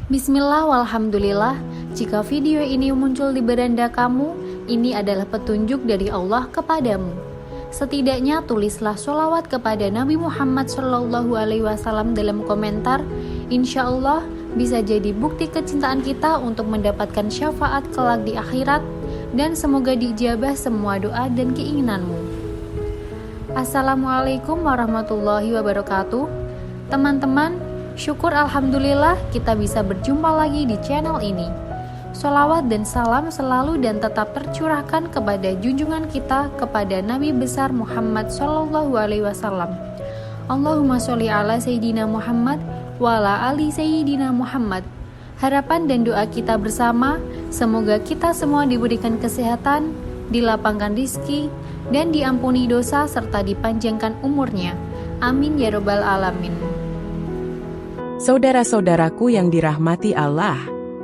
Bismillah walhamdulillah, jika video ini muncul di beranda kamu, ini adalah petunjuk dari Allah kepadamu. Setidaknya tulislah sholawat kepada Nabi Muhammad SAW dalam komentar. Insya Allah bisa jadi bukti kecintaan kita untuk mendapatkan syafaat kelak di akhirat, dan semoga diijabah semua doa dan keinginanmu. Assalamualaikum warahmatullahi wabarakatuh. Teman-teman, syukur alhamdulillah kita bisa berjumpa lagi di channel ini. Sholawat dan salam selalu dan tetap tercurahkan kepada junjungan kita, kepada Nabi besar Muhammad SAW. Allahumma sholli ala Sayyidina Muhammad wa ala ali Sayyidina Muhammad. Harapan dan doa kita bersama, semoga kita semua diberikan kesehatan, dilapangkan rizki, dan diampuni dosa serta dipanjangkan umurnya. Amin ya robbal alamin. Saudara-saudaraku yang dirahmati Allah,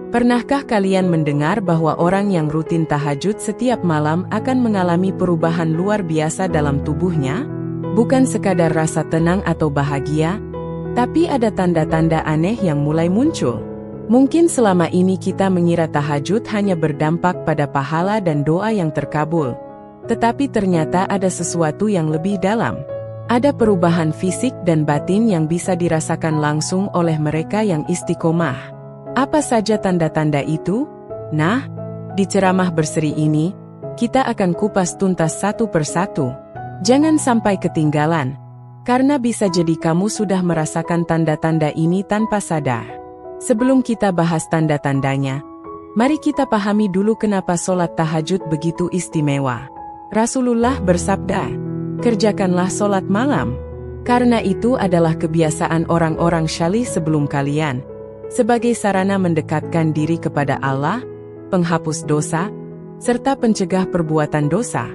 pernahkah kalian mendengar bahwa orang yang rutin tahajud setiap malam akan mengalami perubahan luar biasa dalam tubuhnya? Bukan sekadar rasa tenang atau bahagia, tapi ada tanda-tanda aneh yang mulai muncul. Mungkin selama ini kita mengira tahajud hanya berdampak pada pahala dan doa yang terkabul. Tetapi ternyata ada sesuatu yang lebih dalam. Ada perubahan fisik dan batin yang bisa dirasakan langsung oleh mereka yang istiqomah. Apa saja tanda-tanda itu? Nah, di ceramah berseri ini, kita akan kupas tuntas satu persatu. Jangan sampai ketinggalan, karena bisa jadi kamu sudah merasakan tanda-tanda ini tanpa sadar. Sebelum kita bahas tanda-tandanya, mari kita pahami dulu kenapa sholat tahajud begitu istimewa. Rasulullah bersabda, kerjakanlah sholat malam, karena itu adalah kebiasaan orang-orang syalih sebelum kalian, sebagai sarana mendekatkan diri kepada Allah, penghapus dosa, serta pencegah perbuatan dosa.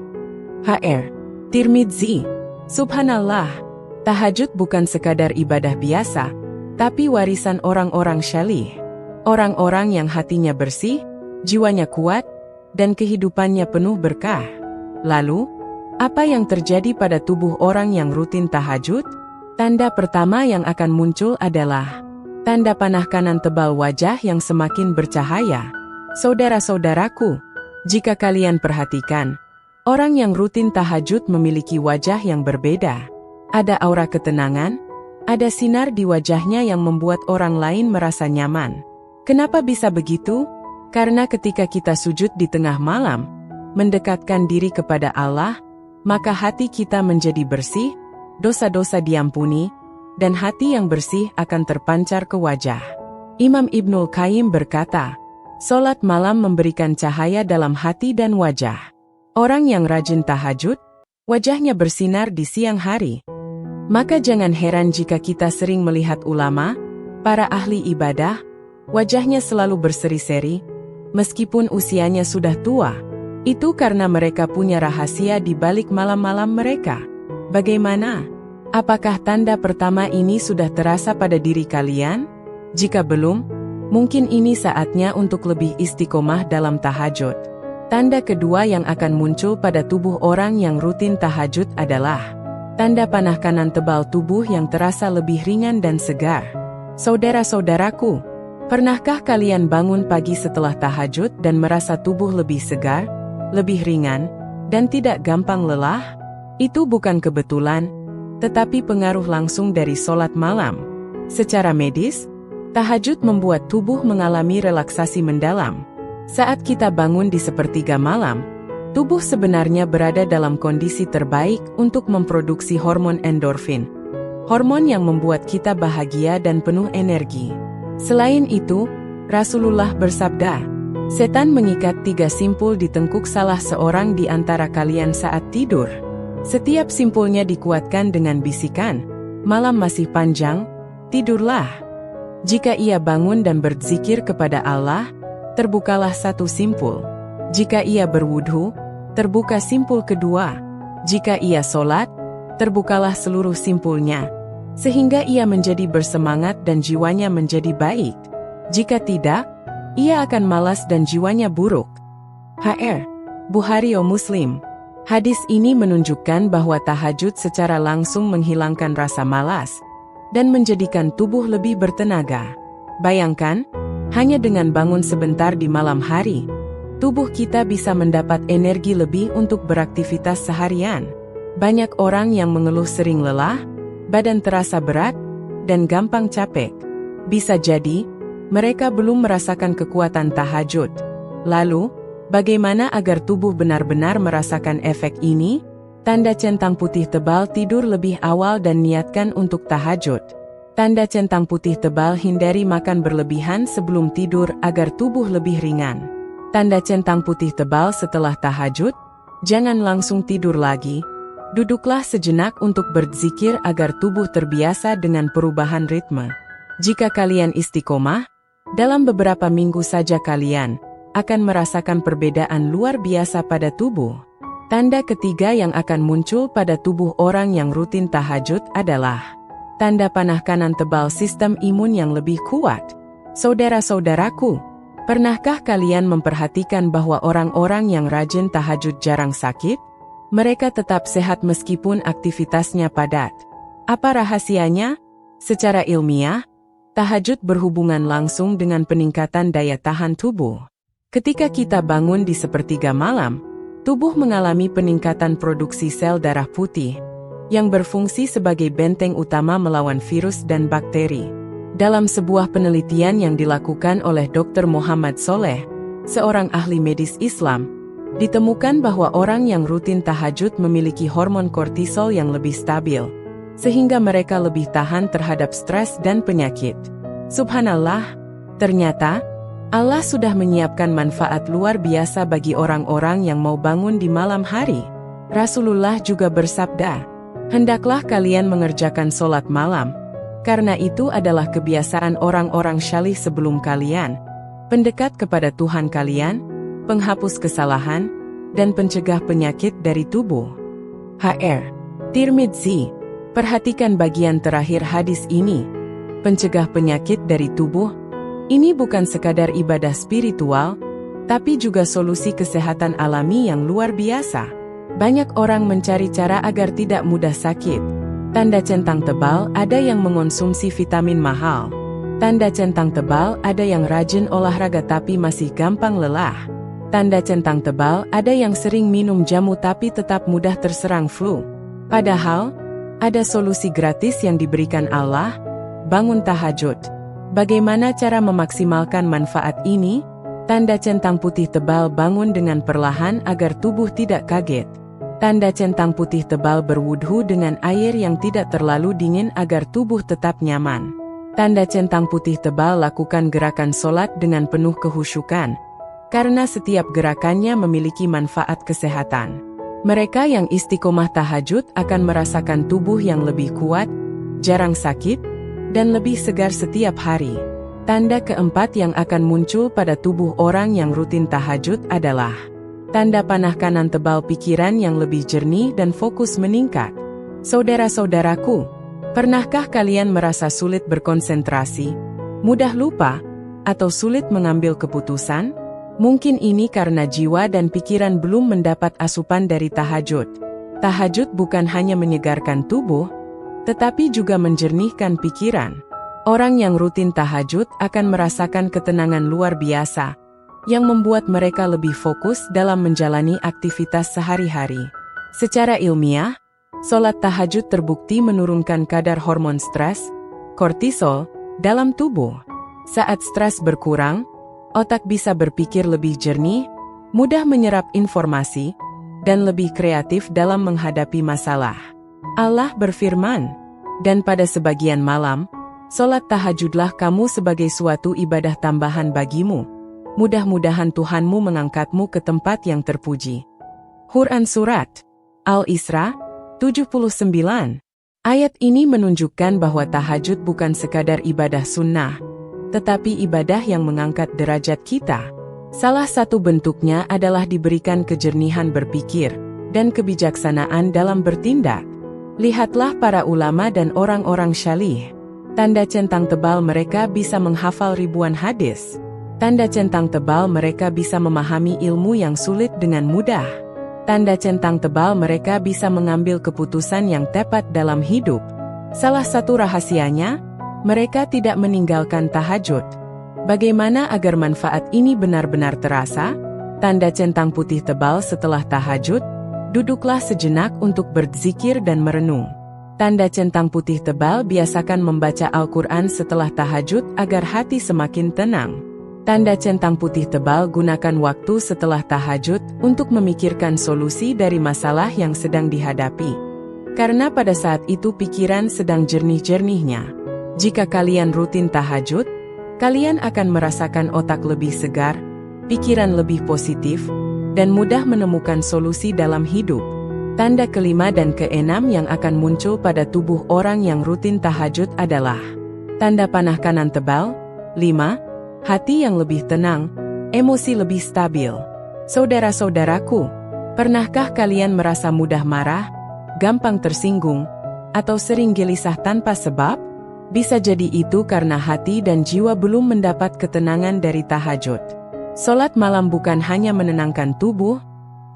Hr. Tirmidzi. Subhanallah, tahajud bukan sekadar ibadah biasa, tapi warisan orang-orang syalih. Orang-orang yang hatinya bersih, jiwanya kuat, dan kehidupannya penuh berkah. Lalu, apa yang terjadi pada tubuh orang yang rutin tahajud? Tanda pertama yang akan muncul adalah tanda panah kanan tebal wajah yang semakin bercahaya. Saudara-saudaraku, jika kalian perhatikan, orang yang rutin tahajud memiliki wajah yang berbeda. Ada aura ketenangan, ada sinar di wajahnya yang membuat orang lain merasa nyaman. Kenapa bisa begitu? Karena ketika kita sujud di tengah malam, mendekatkan diri kepada Allah, maka hati kita menjadi bersih, dosa-dosa diampuni, dan hati yang bersih akan terpancar ke wajah. Imam Ibnul Qayyim berkata, sholat malam memberikan cahaya dalam hati dan wajah. Orang yang rajin tahajud, wajahnya bersinar di siang hari. Maka jangan heran jika kita sering melihat ulama, para ahli ibadah, wajahnya selalu berseri-seri, meskipun usianya sudah tua. Itu karena mereka punya rahasia di balik malam-malam mereka. Bagaimana? Apakah tanda pertama ini sudah terasa pada diri kalian? Jika belum, mungkin ini saatnya untuk lebih istiqomah dalam tahajud. Tanda kedua yang akan muncul pada tubuh orang yang rutin tahajud adalah tanda panah kanan tebal tubuh yang terasa lebih ringan dan segar. Saudara-saudaraku, pernahkah kalian bangun pagi setelah tahajud dan merasa tubuh lebih segar, lebih ringan, dan tidak gampang lelah? Itu bukan kebetulan, tetapi pengaruh langsung dari sholat malam. Secara medis, tahajud membuat tubuh mengalami relaksasi mendalam. Saat kita bangun di sepertiga malam, tubuh sebenarnya berada dalam kondisi terbaik untuk memproduksi hormon endorfin, hormon yang membuat kita bahagia dan penuh energi. Selain itu, Rasulullah bersabda, setan mengikat 3 simpul di tengkuk salah seorang di antara kalian saat tidur. Setiap simpulnya dikuatkan dengan bisikan, malam masih panjang, tidurlah. Jika ia bangun dan berzikir kepada Allah, terbukalah 1 simpul. Jika ia berwudhu, terbuka simpul kedua. Jika ia sholat, terbukalah seluruh simpulnya, sehingga ia menjadi bersemangat dan jiwanya menjadi baik. Jika tidak, ia akan malas dan jiwanya buruk. Hr. Bukhari Muslim. Hadis ini menunjukkan bahwa tahajud secara langsung menghilangkan rasa malas dan menjadikan tubuh lebih bertenaga. Bayangkan, Hanya dengan bangun sebentar di malam hari, tubuh kita bisa mendapat energi lebih untuk beraktivitas seharian. Banyak orang yang mengeluh sering lelah, badan terasa berat, dan gampang capek. Bisa jadi, mereka belum merasakan kekuatan tahajud. Lalu, bagaimana agar tubuh benar-benar merasakan efek ini? Tanda centang putih tebal: tidur lebih awal dan niatkan untuk tahajud. Tanda centang putih tebal: hindari makan berlebihan sebelum tidur agar tubuh lebih ringan. Tanda centang putih tebal: setelah tahajud, jangan langsung tidur lagi. Duduklah sejenak untuk berzikir agar tubuh terbiasa dengan perubahan ritme. Jika kalian istiqomah, dalam beberapa minggu saja kalian akan merasakan perbedaan luar biasa pada tubuh. Tanda ketiga yang akan muncul pada tubuh orang yang rutin tahajud adalah tanda panah kanan tebal: sistem imun yang lebih kuat. Saudara-saudaraku, pernahkah kalian memperhatikan bahwa orang-orang yang rajin tahajud jarang sakit? Mereka tetap sehat meskipun aktivitasnya padat. Apa rahasianya? Secara ilmiah, tahajud berhubungan langsung dengan peningkatan daya tahan tubuh. Ketika kita bangun di sepertiga malam, tubuh mengalami peningkatan produksi sel darah putih, yang berfungsi sebagai benteng utama melawan virus dan bakteri. Dalam sebuah penelitian yang dilakukan oleh Dr. Muhammad Soleh, seorang ahli medis Islam, ditemukan bahwa orang yang rutin tahajud memiliki hormon kortisol yang lebih stabil, sehingga mereka lebih tahan terhadap stres dan penyakit. Subhanallah, ternyata Allah sudah menyiapkan manfaat luar biasa bagi orang-orang yang mau bangun di malam hari. Rasulullah juga bersabda, "Hendaklah kalian mengerjakan sholat malam, karena itu adalah kebiasaan orang-orang syalih sebelum kalian, pendekat kepada Tuhan kalian, penghapus kesalahan, dan pencegah penyakit dari tubuh." Hr. Tirmidzi. Perhatikan bagian terakhir hadis ini. Pencegah penyakit dari tubuh. Ini bukan sekadar ibadah spiritual, tapi juga solusi kesehatan alami yang luar biasa. Banyak orang mencari cara agar tidak mudah sakit. Tanda centang tebal: ada yang mengonsumsi vitamin mahal. Tanda centang tebal: ada yang rajin olahraga tapi masih gampang lelah. Tanda centang tebal: ada yang sering minum jamu tapi tetap mudah terserang flu. Padahal, ada solusi gratis yang diberikan Allah: bangun tahajud. Bagaimana cara memaksimalkan manfaat ini? Tanda centang putih tebal: bangun dengan perlahan agar tubuh tidak kaget. Tanda centang putih tebal: berwudhu dengan air yang tidak terlalu dingin agar tubuh tetap nyaman. Tanda centang putih tebal: lakukan gerakan sholat dengan penuh kehusyukan, karena setiap gerakannya memiliki manfaat kesehatan. Mereka yang istiqomah tahajud akan merasakan tubuh yang lebih kuat, jarang sakit, dan lebih segar setiap hari. Tanda keempat yang akan muncul pada tubuh orang yang rutin tahajud adalah tanda panah kanan tebal: pikiran yang lebih jernih dan fokus meningkat. Saudara-saudaraku, pernahkah kalian merasa sulit berkonsentrasi, mudah lupa, atau sulit mengambil keputusan? Mungkin ini karena jiwa dan pikiran belum mendapat asupan dari tahajud. Tahajud bukan hanya menyegarkan tubuh, tetapi juga menjernihkan pikiran. Orang yang rutin tahajud akan merasakan ketenangan luar biasa, yang membuat mereka lebih fokus dalam menjalani aktivitas sehari-hari. Secara ilmiah, sholat tahajud terbukti menurunkan kadar hormon stres, kortisol, dalam tubuh. Saat stres berkurang, otak bisa berpikir lebih jernih, mudah menyerap informasi, dan lebih kreatif dalam menghadapi masalah. Allah berfirman, "Dan pada sebagian malam, sholat tahajudlah kamu sebagai suatu ibadah tambahan bagimu. Mudah-mudahan Tuhanmu mengangkatmu ke tempat yang terpuji." Quran Surat Al-Isra 79. Ayat ini menunjukkan bahwa tahajud bukan sekadar ibadah sunnah, tetapi ibadah yang mengangkat derajat kita. Salah satu bentuknya adalah diberikan kejernihan berpikir dan kebijaksanaan dalam bertindak. Lihatlah para ulama dan orang-orang syalih. Tanda centang tebal: mereka bisa menghafal ribuan hadis. Tanda centang tebal: mereka bisa memahami ilmu yang sulit dengan mudah. Tanda centang tebal: mereka bisa mengambil keputusan yang tepat dalam hidup. Salah satu rahasianya, mereka tidak meninggalkan tahajud. Bagaimana agar manfaat ini benar-benar terasa? Tanda centang putih tebal setelah tahajud, duduklah sejenak untuk berzikir dan merenung. Tanda centang putih tebal biasakan membaca Al-Quran setelah tahajud agar hati semakin tenang. Tanda centang putih tebal gunakan waktu setelah tahajud untuk memikirkan solusi dari masalah yang sedang dihadapi. Karena pada saat itu pikiran sedang jernih-jernihnya. Jika kalian rutin tahajud, kalian akan merasakan otak lebih segar, pikiran lebih positif, dan mudah menemukan solusi dalam hidup. Tanda kelima dan keenam yang akan muncul pada tubuh orang yang rutin tahajud adalah tanda panah kanan tebal, 5. Hati yang lebih tenang, emosi lebih stabil. Saudara-saudaraku, pernahkah kalian merasa mudah marah, gampang tersinggung, atau sering gelisah tanpa sebab? Bisa jadi itu karena hati dan jiwa belum mendapat ketenangan dari tahajud. Salat malam bukan hanya menenangkan tubuh,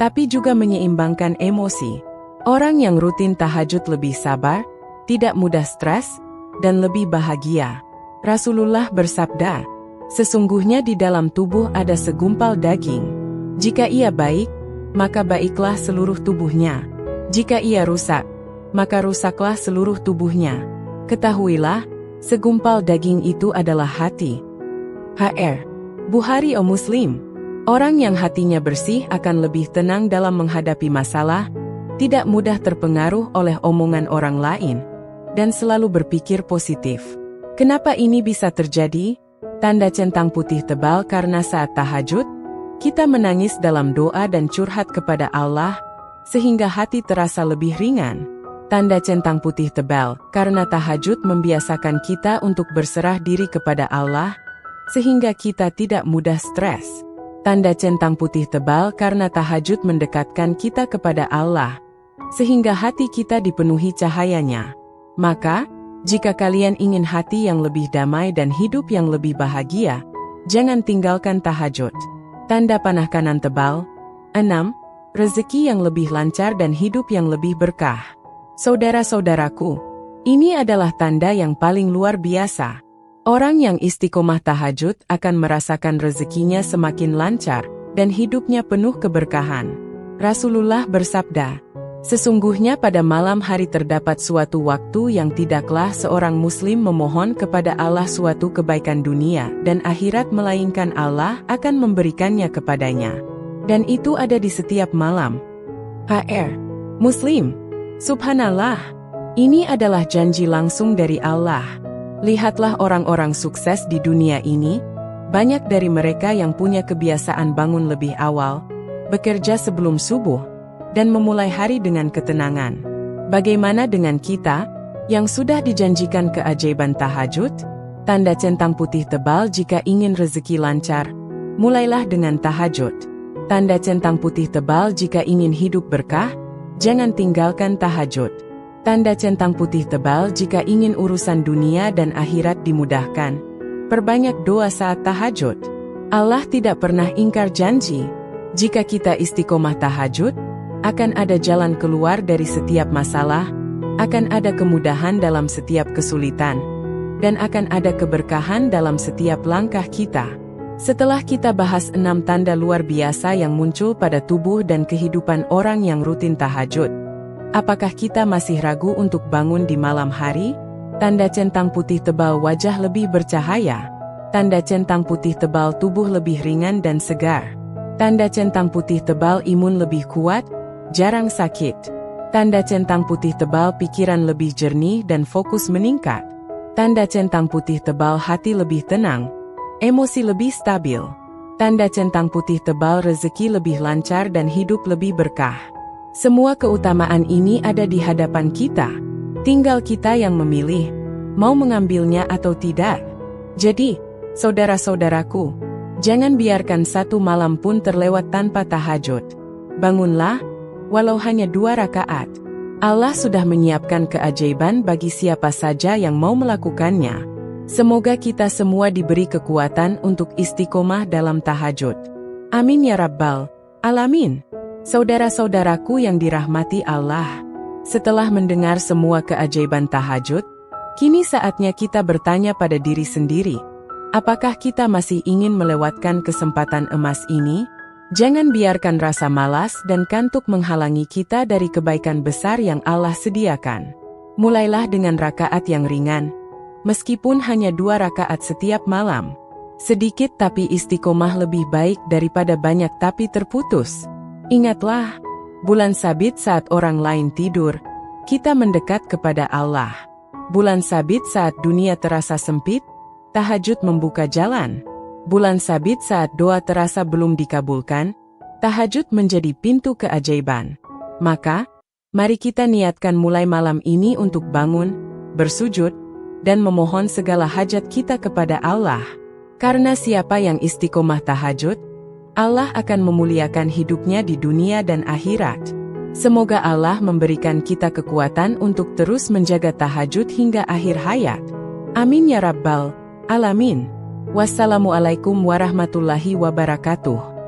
tapi juga menyeimbangkan emosi. Orang yang rutin tahajud lebih sabar, tidak mudah stres, dan lebih bahagia. Rasulullah bersabda, "Sesungguhnya di dalam tubuh ada segumpal daging. Jika ia baik, maka baiklah seluruh tubuhnya. Jika ia rusak, maka rusaklah seluruh tubuhnya. Ketahuilah, segumpal daging itu adalah hati." Hr. Bukhari Muslim. Orang yang hatinya bersih akan lebih tenang dalam menghadapi masalah, tidak mudah terpengaruh oleh omongan orang lain, dan selalu berpikir positif. Kenapa ini bisa terjadi? Tanda centang putih tebal karena saat tahajud, kita menangis dalam doa dan curhat kepada Allah, sehingga hati terasa lebih ringan. Tanda centang putih tebal, karena tahajud membiasakan kita untuk berserah diri kepada Allah, sehingga kita tidak mudah stres. Tanda centang putih tebal karena tahajud mendekatkan kita kepada Allah, sehingga hati kita dipenuhi cahayanya. Maka, jika kalian ingin hati yang lebih damai dan hidup yang lebih bahagia, jangan tinggalkan tahajud. Tanda panah kanan tebal, 6. Rezeki yang lebih lancar dan hidup yang lebih berkah. Saudara-saudaraku, ini adalah tanda yang paling luar biasa. Orang yang istiqomah tahajud akan merasakan rezekinya semakin lancar dan hidupnya penuh keberkahan. Rasulullah bersabda, "Sesungguhnya pada malam hari terdapat suatu waktu yang tidaklah seorang muslim memohon kepada Allah suatu kebaikan dunia dan akhirat melainkan Allah akan memberikannya kepadanya. Dan itu ada di setiap malam." Hr. Muslim. Subhanallah, ini adalah janji langsung dari Allah. Lihatlah orang-orang sukses di dunia ini, banyak dari mereka yang punya kebiasaan bangun lebih awal, bekerja sebelum subuh, dan memulai hari dengan ketenangan. Bagaimana dengan kita, yang sudah dijanjikan keajaiban tahajud? Tanda centang putih tebal jika ingin rezeki lancar, mulailah dengan tahajud. Tanda centang putih tebal jika ingin hidup berkah, jangan tinggalkan tahajud. Tanda centang putih tebal jika ingin urusan dunia dan akhirat dimudahkan, perbanyak doa saat tahajud. Allah tidak pernah ingkar janji. Jika kita istiqomah tahajud, akan ada jalan keluar dari setiap masalah, akan ada kemudahan dalam setiap kesulitan, dan akan ada keberkahan dalam setiap langkah kita. Setelah kita bahas 6 tanda luar biasa yang muncul pada tubuh dan kehidupan orang yang rutin tahajud, apakah kita masih ragu untuk bangun di malam hari? Tanda centang putih tebal wajah lebih bercahaya. Tanda centang putih tebal tubuh lebih ringan dan segar. Tanda centang putih tebal imun lebih kuat, jarang sakit. Tanda centang putih tebal pikiran lebih jernih dan fokus meningkat. Tanda centang putih tebal hati lebih tenang, emosi lebih stabil. Tanda centang putih tebal rezeki lebih lancar dan hidup lebih berkah. Semua keutamaan ini ada di hadapan kita. Tinggal kita yang memilih, mau mengambilnya atau tidak. Jadi, saudara-saudaraku, jangan biarkan satu malam pun terlewat tanpa tahajud. Bangunlah, walau hanya 2 rakaat. Allah sudah menyiapkan keajaiban bagi siapa saja yang mau melakukannya. Semoga kita semua diberi kekuatan untuk istiqomah dalam tahajud. Amin ya Rabbal Alamin. Saudara-saudaraku yang dirahmati Allah, setelah mendengar semua keajaiban tahajud, kini saatnya kita bertanya pada diri sendiri, Apakah kita masih ingin melewatkan kesempatan emas ini? Jangan biarkan rasa malas dan kantuk menghalangi kita dari kebaikan besar yang Allah sediakan. Mulailah dengan rakaat yang ringan, meskipun hanya 2 rakaat setiap malam. Sedikit tapi istiqomah lebih baik daripada banyak tapi terputus. Ingatlah, bulan sabit saat orang lain tidur, kita mendekat kepada Allah. Bulan sabit saat dunia terasa sempit, tahajud membuka jalan. Bulan sabit saat doa terasa belum dikabulkan, tahajud menjadi pintu keajaiban. Maka, mari kita niatkan mulai malam ini untuk bangun, bersujud, dan memohon segala hajat kita kepada Allah. Karena siapa yang istiqomah tahajud, Allah akan memuliakan hidupnya di dunia dan akhirat. Semoga Allah memberikan kita kekuatan untuk terus menjaga tahajud hingga akhir hayat. Amin ya Rabbal Alamin. Wassalamualaikum warahmatullahi wabarakatuh.